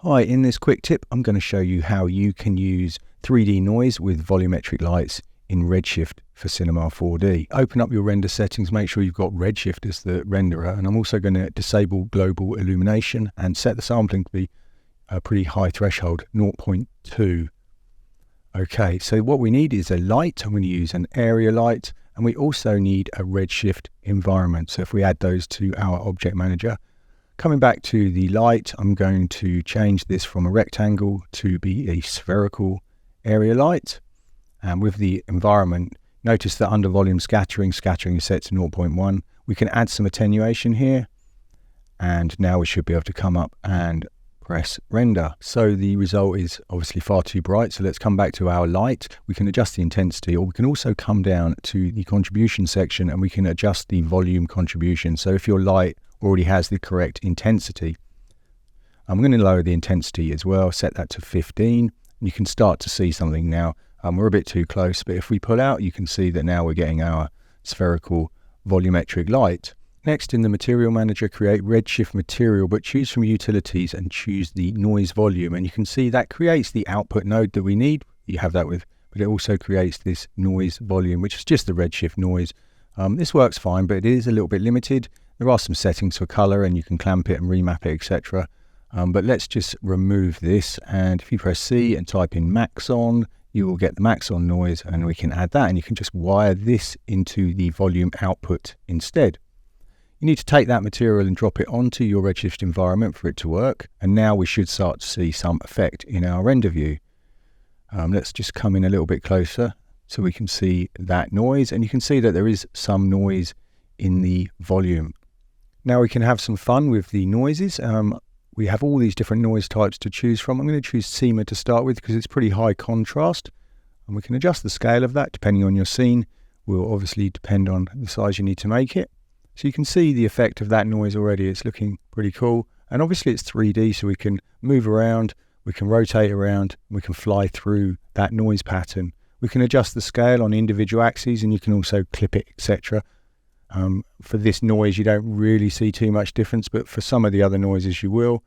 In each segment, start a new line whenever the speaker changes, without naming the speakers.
Hi, in this quick tip, I'm going to show you how you can use 3D noise with volumetric lights in Redshift for Cinema 4D. Open up your render settings, make sure you've got Redshift as the renderer, and I'm also going to disable global illumination and set the sampling to be a pretty high threshold, 0.2. Okay, so what we need is a light. I'm going to use an area light, and we also need a Redshift environment. So if we add those to our object manager, coming back to the light, I'm going to change this from a rectangle to be a spherical area light. And with the environment, notice that under volume scattering is set to 0.1. We can add some attenuation here. And now we should be able to come up and press render. So the result is obviously far too bright. So let's come back to our light. We can adjust the intensity, or we can also come down to the contribution section and we can adjust the volume contribution. So if your light already has the correct intensity, I'm going to lower the intensity as well, set that to 15. You can start to see something now. We're a bit too close, but if we pull out, you can see that now we're getting our spherical volumetric light. Next, in the material manager, create Redshift material, but choose from utilities and choose the noise volume. And you can see that creates the output node that we need. You have that with, but it also creates this noise volume, which is just the Redshift noise. This works fine, but it is a little bit limited. There are some settings for color and you can clamp it and remap it, etc. But let's just remove this. And if you press C and type in Maxon, you will get the Maxon noise, and we can add that, and you can just wire this into the volume output instead. You need to take that material and drop it onto your Redshift environment for it to work. And now we should start to see some effect in our render view. Let's just come in a little bit closer so we can see that noise, and you can see that there is some noise in the volume. Now we can have some fun with the noises. We have all these different noise types to choose from. I'm going to choose SEMA to start with because it's pretty high contrast, and we can adjust the scale of that depending on your scene. Will obviously depend on the size you need to make it. So you can see the effect of that noise already. It's looking pretty cool, and obviously it's 3D, so we can move around, we can rotate around, we can fly through that noise pattern. We can adjust the scale on individual axes, and you can also clip it, etc. For this noise, you don't really see too much difference, but for some of the other noises, you will.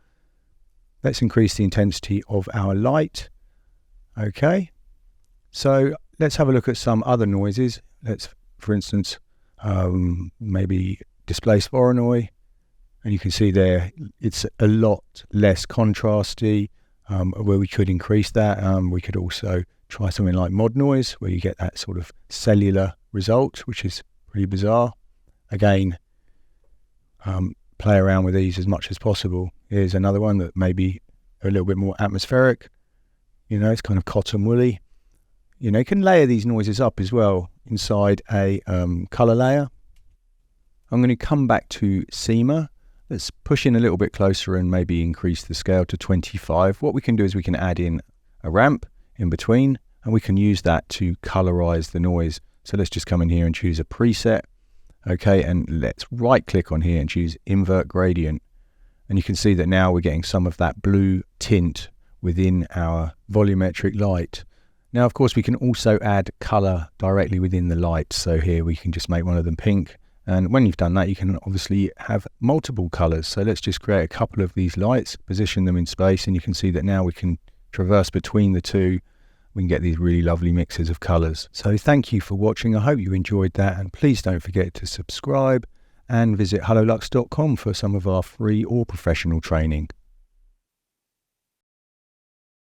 Let's increase the intensity of our light. Okay, so let's have a look at some other noises. Let's, for instance, maybe displace Voronoi, and you can see there it's a lot less contrasty, where we could increase that. We could also try something like mod noise, where you get that sort of cellular result, which is pretty bizarre. Again, play around with these as much as possible. Here's another one that may be a little bit more atmospheric. You know, it's kind of cotton woolly. You know, you can layer these noises up as well inside a color layer. I'm going to come back to SEMA. Let's push in a little bit closer and maybe increase the scale to 25. What we can do is we can add in a ramp in between, and we can use that to colorize the noise. So let's just come in here and choose a preset. Okay, and let's right click on here and choose invert gradient. And you can see that now we're getting some of that blue tint within our volumetric light. Now, of course, we can also add color directly within the light. So here we can just make one of them pink. And when you've done that, you can obviously have multiple colors. So let's just create a couple of these lights, position them in space, and you can see that now we can traverse between the two. We can get these really lovely mixes of colors. So thank you for watching. I hope you enjoyed that, and please don't forget to subscribe and visit hellolux.com for some of our free or professional training.